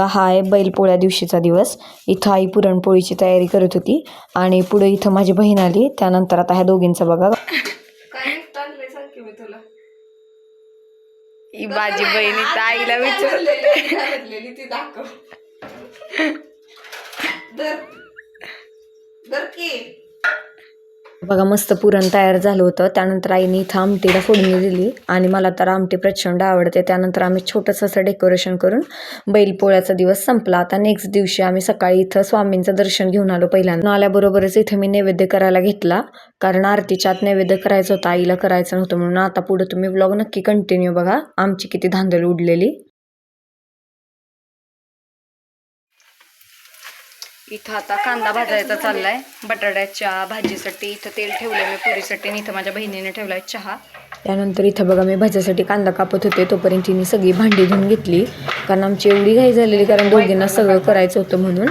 हा आहे बैलपोळ्या दिवशीचा दिवस. इथं आई पुरणपोळीची तयारी करत होती आणि पुढे इथं माझी बहीण आली. त्यानंतर आता ह्या दोघींचं बघा. काय चाललंय सांग की मी तुला. ही माझी बहीण इथं आईला विचारलेली ती दाखव. दर की बघा मस्त पुरण तयार झालं होतं. त्यानंतर आईने इथं आमटीला फोडणी दिली आणि मला तर आमटी प्रचंड आवडते. त्यानंतर आम्ही छोटंसं असं डेकोरेशन करून बैलपोळ्याचा दिवस संपला. आता नेक्स्ट दिवशी आम्ही सकाळी इथं स्वामींचं दर्शन घेऊन आलो. पहिल्यांदा आल्याबरोबरच इथं मी नैवेद्य करायला घेतला, कारण आरतीच्या आत नैवेद्य करायचं होतं, आईला करायचं नव्हतं म्हणून. आता पुढे तुम्ही व्लॉग नक्की कंटिन्यू बघा, आमची किती धांदल उडलेली. इथं आता कांदा भाजायचा चाललाय बटाट्याच्या भाजीसाठी. इथं तेल ठेवलंय मी पुरीसाठी आणि इथं माझ्या बहिणीने ठेवलाय चहा. त्यानंतर इथं बघा मी भाज्यासाठी कांदा कापत होते, तोपर्यंत तिने सगळी भांडी धुवून घेतली, कारण आमची एवढी घाई झालेली, कारण दोघींना सगळं करायचं होतं म्हणून.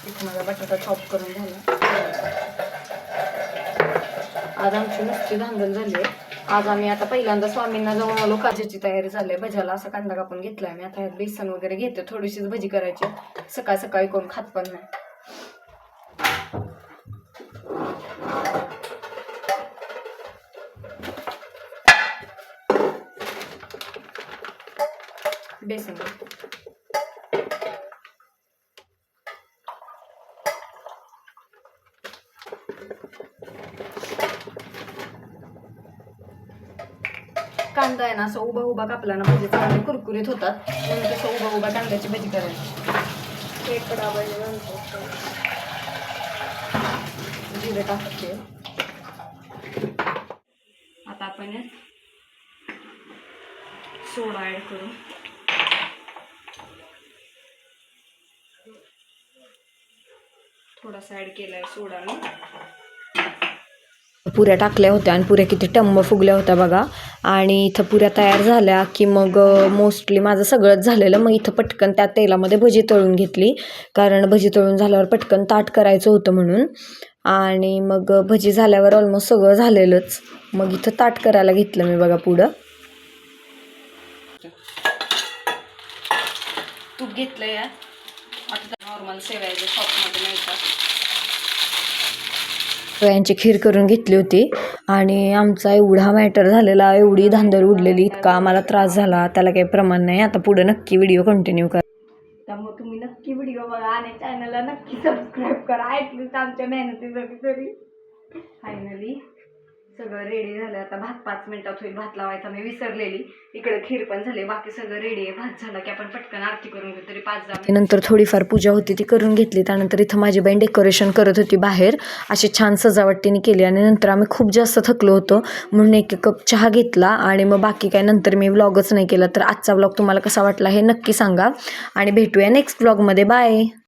इथं माझा बटाटा चॉप करून झाला. आज आमची नुसती धांदल झाली आहे. आज आम्ही आता पहिल्यांदा स्वामींना जाऊन आलो. काजीची तयारी झाली आहे. भज्याला असा कांदा कापून घेतलाय मी. आता ह्यात बेसन वगैरे घेते, थोडीशीच भजी करायची, सकाळ सकाळी कोण खात पण नाही. बेसन कांदा आहे ना असं उभा उभा कापला ना भजी चांगले कुरकुरीत होतात, म्हणून तसं उभा उभा कांद्याची भजी करायची. जिरे टाकते. आता आपण सोडा ऍड करू. थोडासा ऍड केलाय सोडाने. पुऱ्या टाकल्या होत्या आणि पुऱ्या किती टम्म फुगल्या होत्या बघा. आणि इथं पुऱ्या तयार झाल्या की मग मोस्टली माझं सगळंच झालेलं. मग इथं पटकन त्या तेलामध्ये भजी तळून घेतली, कारण भजी तळून झाल्यावर पटकन ताट करायचं होतं म्हणून. आणि मग भजी झाल्यावर ऑलमोस्ट सगळं झालेलंच. मग इथं ताट करायला घेतलं मी बघा पुढं. तूप घेतलं या. आता नॉर्मल शेवायचं शॉपमध्ये मिळतात. यांची खीर करून घेतली होती आणि आमचा एवढा मॅटर झालेला, एवढी धांदल उडलेली, इतका आम्हाला त्रास झाला त्याला काही प्रमाण नाही. आता पुढे नक्की व्हिडिओ कंटिन्यू करा. त्यामुळे तुम्ही नक्की व्हिडिओ बघा आणि चॅनलला नक्की सबस्क्राईब करा. ॲटलिस्ट आमच्या मेहनतीसाठी तरी. फायनली सगळं रेडी झालं. आता भात 5 मिनिटात होईल. भात लावायचा मी विसरलेली. इकडे खीर पण झाली, बाकी सगळं रेडी आहे. भात झाला की आपण पटकन आरती करून घेऊ. तरी 5 मिनिट नंतर थोडीफार पूजा होती ती करून घेतली. त्यानंतर इथं माझी बहीण डेकोरेशन करत होती बाहेर, अशी छान सजावटीने केली. आणि नंतर आम्ही खूप जास्त थकलो होतो म्हणून 1 कप चहा घेतला आणि मग बाकी काय नंतर मी व्लॉगच नाही केला. तर आजचा व्लॉग तुम्हाला कसा वाटला हे नक्की सांगा आणि भेटूया नेक्स्ट व्लॉगमध्ये. बाय.